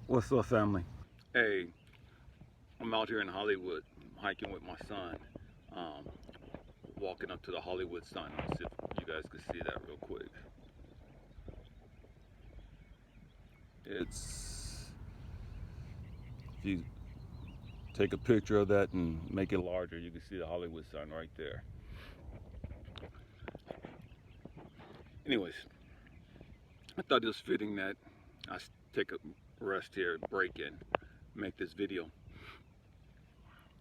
What's up, family? Hey, I'm out here in Hollywood hiking with my son, um, walking up to the Hollywood sign. Let's see if you guys can see that real quick. It's, if you take a picture of that and make it larger, you can see the Hollywood sign right there. Anyways, I thought it was fitting that I take a rest here, break in, make this video.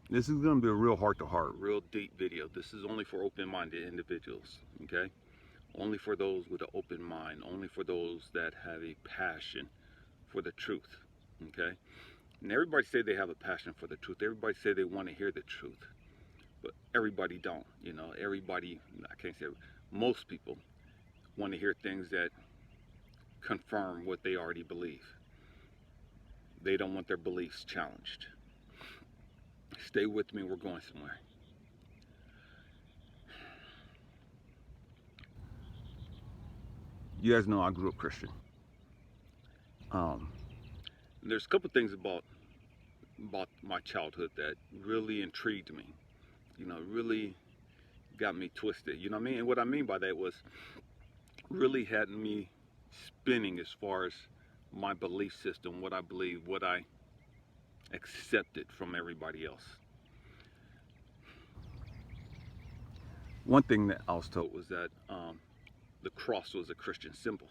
This is going to be a real heart to heart, real deep video. This is only for open minded individuals, okay? Only for those with an open mind, only for those that have a passion for the truth, okay? And everybody say they have a passion for the truth. Everybody say they want to hear the truth, but everybody don't, everybody, I can't say, most people want to hear things that confirm what they already believe. They don't want their beliefs challenged. Stay with me, we're going somewhere. You guys know I grew up Christian. There's a couple things about my childhood that really intrigued me. Really got me twisted. You know what I mean? And what I mean by that was really had me spinning as far as my belief system, what I believe, what I accepted from everybody else. One thing that I was told was that the cross was a Christian symbol.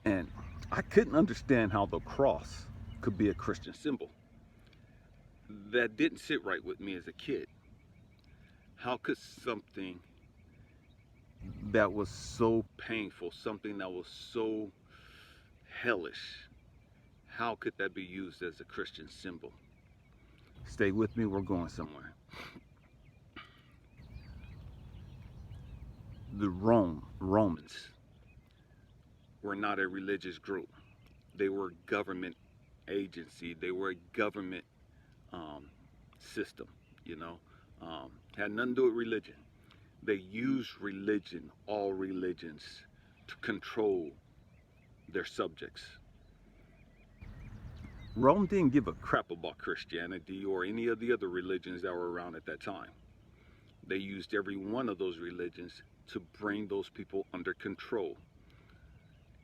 And I couldn't understand how the cross could be a Christian symbol. That didn't sit right with me as a kid. How could something that was so painful, something that was so hellish, how could that be used as a Christian symbol? Stay with me, we're going somewhere. The Romans were not a religious group. They were a government agency. They were a government system, had nothing to do with religion. They used religion, all religions, to control their subjects. Rome didn't give a crap about Christianity or any of the other religions that were around at that time. They used every one of those religions to bring those people under control.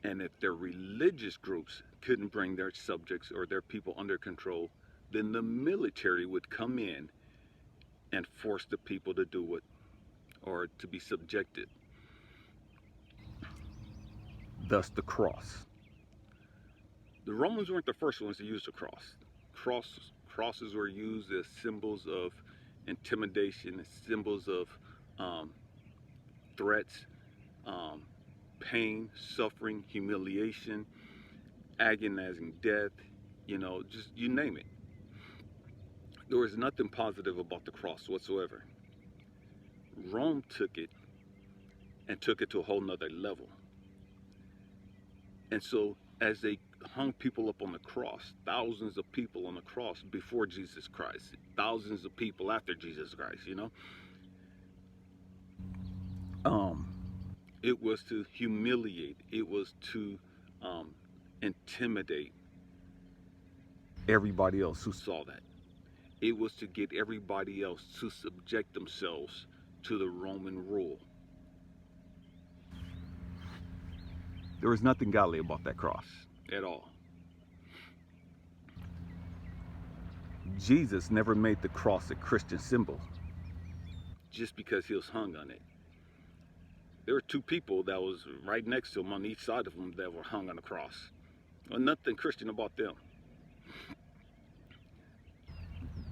And if their religious groups couldn't bring their subjects or their people under control, then the military would come in and force the people to do it or to be subjected. Thus the cross. The Romans weren't the first ones to use the cross. Crosses were used as symbols of intimidation, as symbols of threats, pain, suffering, humiliation, agonizing death, just you name it. There was nothing positive about the cross whatsoever. Rome took it and took it to a whole nother level. And so as they hung people up on the cross, thousands of people on the cross before Jesus Christ, thousands of people after Jesus Christ, it was to humiliate, it was to intimidate everybody else who saw that. It was to get everybody else to subject themselves to the Roman rule. There was nothing godly about that cross at all. Jesus never made the cross a Christian symbol just because he was hung on it. There were two people that was right next to him on each side of him that were hung on the cross. Well, nothing Christian about them.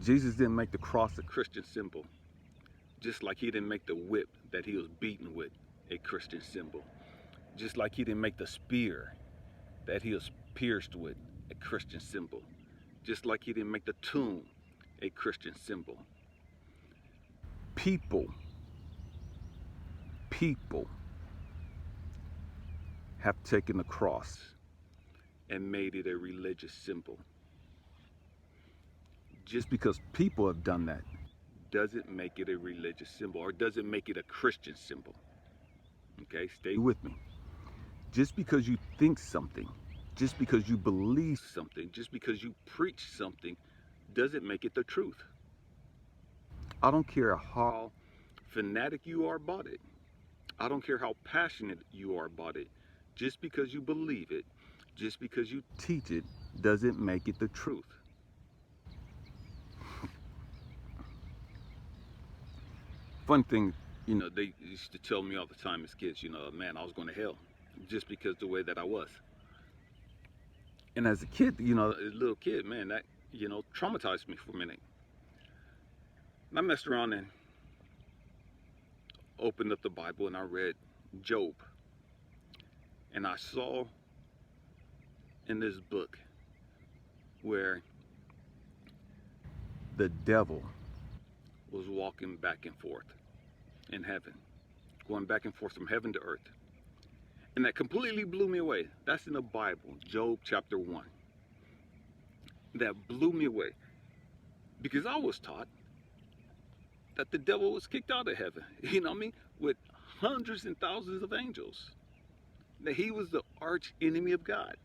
Jesus didn't make the cross a Christian symbol, just like he didn't make the whip that he was beaten with a Christian symbol. Just like he didn't make the spear that he was pierced with a Christian symbol. Just like he didn't make the tomb a Christian symbol. People have taken the cross and made it a religious symbol. Just because people have done that doesn't make it a religious symbol or doesn't make it a Christian symbol. Okay, stay with me. Just because you think something Just because you believe something, just because you preach something, doesn't make it the truth. I don't care how fanatic you are about it. I don't care how passionate you are about it. Just because you believe it, just because you teach it, doesn't make it the truth. Fun thing, they used to tell me all the time as kids, man, I was going to hell just because the way that I was. And as a kid, a little kid, man, that, traumatized me for a minute. And I messed around and opened up the Bible and I read Job. And I saw in this book where the devil was walking back and forth in heaven, going back and forth from heaven to earth. And that completely blew me away. That's in the Bible, Job chapter 1. That blew me away. Because I was taught that the devil was kicked out of heaven, you know what I mean? With hundreds and thousands of angels. That he was the arch enemy of God.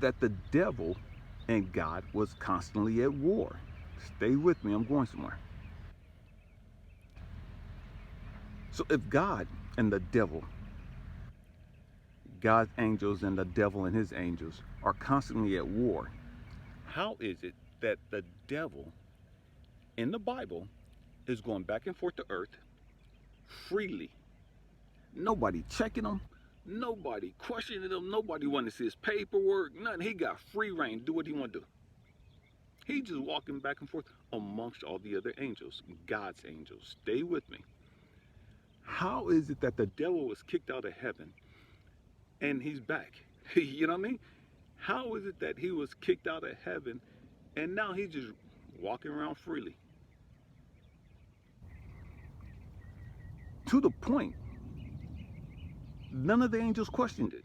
That the devil and God was constantly at war. Stay with me, I'm going somewhere. So if God and the devil, God's angels and the devil and his angels are constantly at war, how is it that the devil in the Bible is going back and forth to earth freely? Nobody checking him, nobody questioning him, nobody wanting to see his paperwork, nothing. He got free reign, do what he want to do. He just walking back and forth amongst all the other angels, God's angels. Stay with me. How is it that the devil was kicked out of heaven and he's back? You know what I mean? How is it that he was kicked out of heaven and now he's just walking around freely? To the point, none of the angels questioned it.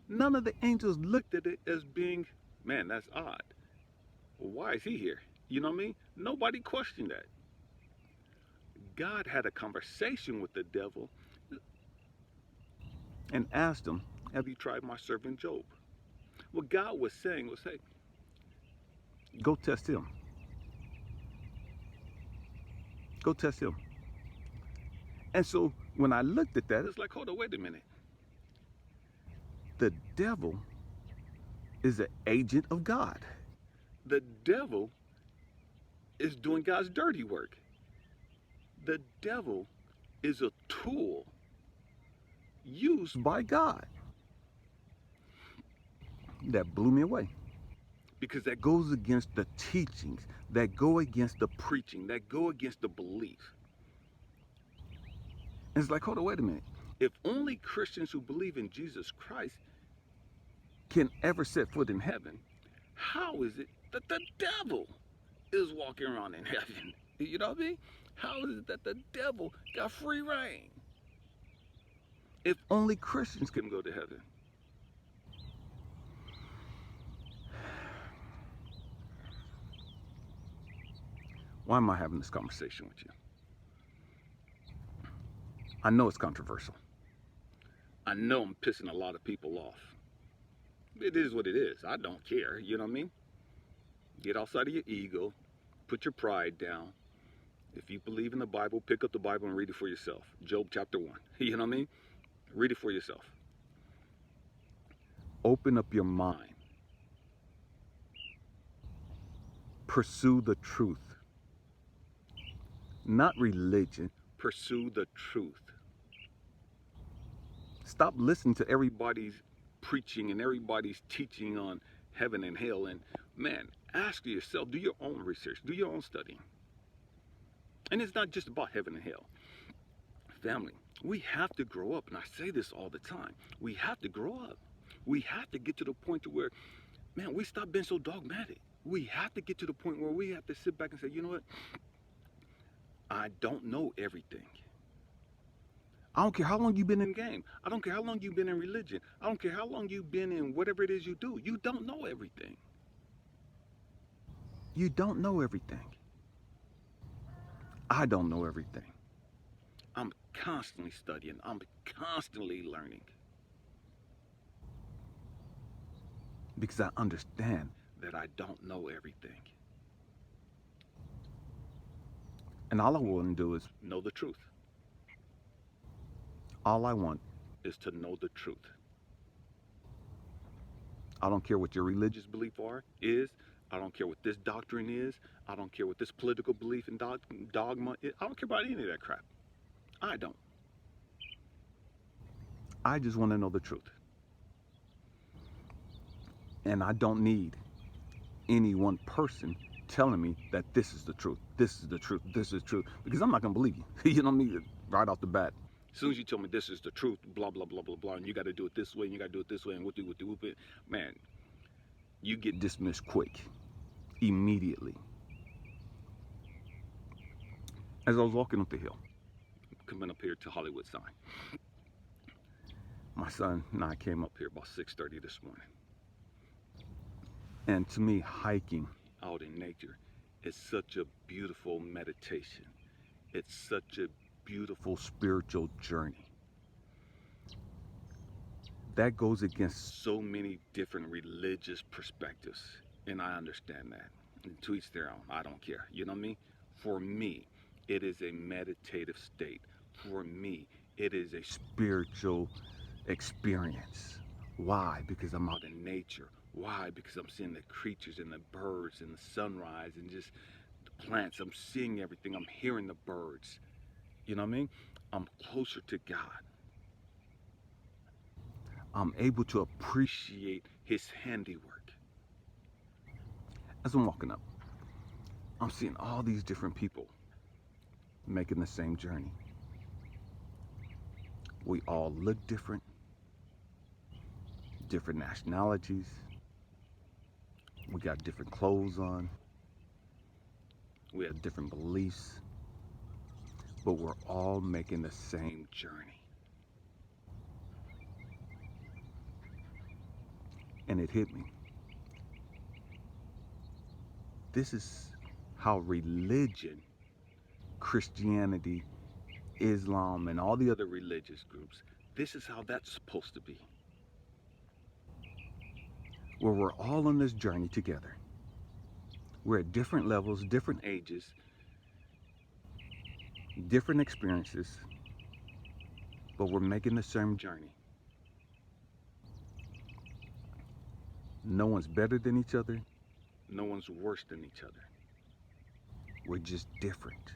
None of the angels looked at it as being, man, that's odd. Why is he here? You know what I mean? Nobody questioned that. God had a conversation with the devil and asked him, have you tried my servant Job? What God was saying was, hey, go test him. Go test him. And so when I looked at that, it's like, hold on, wait a minute. The devil is an agent of God. The devil is doing God's dirty work. The devil is a tool used by God. That blew me away. Because that goes against the teachings, that go against the preaching, that go against the belief. And it's like, hold on, wait a minute. If only Christians who believe in Jesus Christ can ever set foot in heaven, how is it that the devil is walking around in heaven? You know what I mean? How is it that the devil got free reign? If only Christians can go to heaven. Why am I having this conversation with you? I know it's controversial. I know I'm pissing a lot of people off. It is what it is. I don't care. You know what I mean? Get outside of your ego. Put your pride down. If you believe in the Bible, pick up the Bible and read it for yourself. Job chapter 1. You know what I mean? Read it for yourself. Open up your mind. Pursue the truth. Not religion. Pursue the truth. Stop listening to everybody's preaching and everybody's teaching on heaven and hell. And man, ask yourself, do your own research, do your own studying. And it's not just about heaven and hell. Family, we have to grow up. And I say this all the time. We have to grow up. We have to get to the point to where, man, we stop being so dogmatic. We have to get to the point where we have to sit back and say, you know what? I don't know everything. I don't care how long you've been in the game. I don't care how long you've been in religion. I don't care how long you've been in whatever it is you do. You don't know everything. You don't know everything. I don't know everything. I'm constantly studying. I'm constantly learning. Because I understand that I don't know everything. And all I want to do is know the truth. All I want is to know the truth. I don't care what your religious belief is. I don't care what this doctrine is. I don't care what this political belief and dogma is. I don't care about any of that crap. I don't. I just want to know the truth. And I don't need any one person telling me that this is the truth, this is the truth, this is truth, because I'm not going to believe you. You know what I mean? Right off the bat. As soon as you tell me this is the truth, blah, blah, blah, blah, blah, and you got to do it this way, and you got to do it this way, and whoop it, man, you get dismissed quick, immediately. As I was walking up the hill, coming up here to Hollywood sign, my son and I came up here about 6:30 this morning. And to me, hiking out in nature is such a beautiful meditation. It's such a beautiful spiritual journey. That goes against so many different religious perspectives. And I understand that. And to each their own. I don't care. You know what I mean? For me, it is a meditative state. For me, it is a spiritual experience. Why? Because I'm out in nature. Why? Because I'm seeing the creatures and the birds and the sunrise and just the plants. I'm seeing everything. I'm hearing the birds. You know what I mean? I'm closer to God. I'm able to appreciate His handiwork. As I'm walking up, I'm seeing all these different people making the same journey. We all look different, different nationalities. We got different clothes on. We have different beliefs. But we're all making the same journey. And it hit me. This is how religion, Christianity, Islam, and all the other religious groups, this is how that's supposed to be. Where we're all on this journey together. We're at different levels, different ages, different experiences, but we're making the same journey. No one's better than each other. No one's worse than each other. We're just different.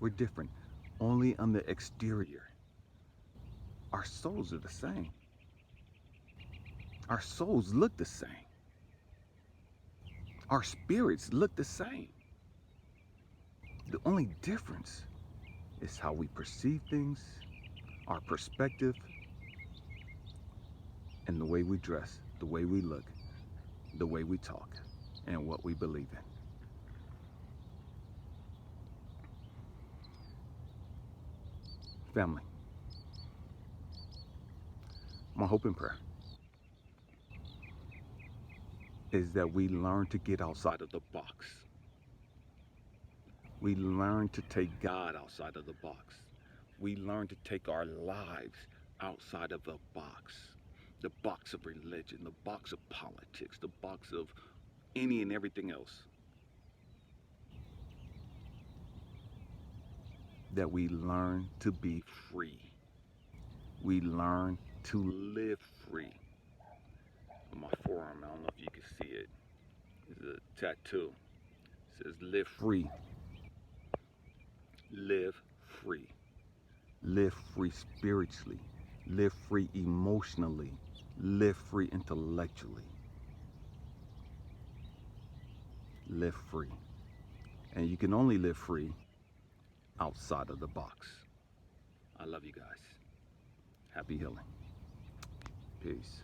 We're different only on the exterior. Our souls are the same. Our souls look the same. Our spirits look the same. The only difference is how we perceive things, our perspective, and the way we dress, the way we look, the way we talk, and what we believe in. Family, my hope and prayer is that we learn to get outside of the box. We learn to take God outside of the box. We learn to take our lives outside of the box of religion, the box of politics, the box of any and everything else. That we learn to be free. We learn to live free. On my forearm, I don't know if you can see it. It's a tattoo. It says live free. Live free. Live free spiritually. Live free emotionally. Live free intellectually. Live free. And you can only live free outside of the box. I love you guys. Happy healing. Peace.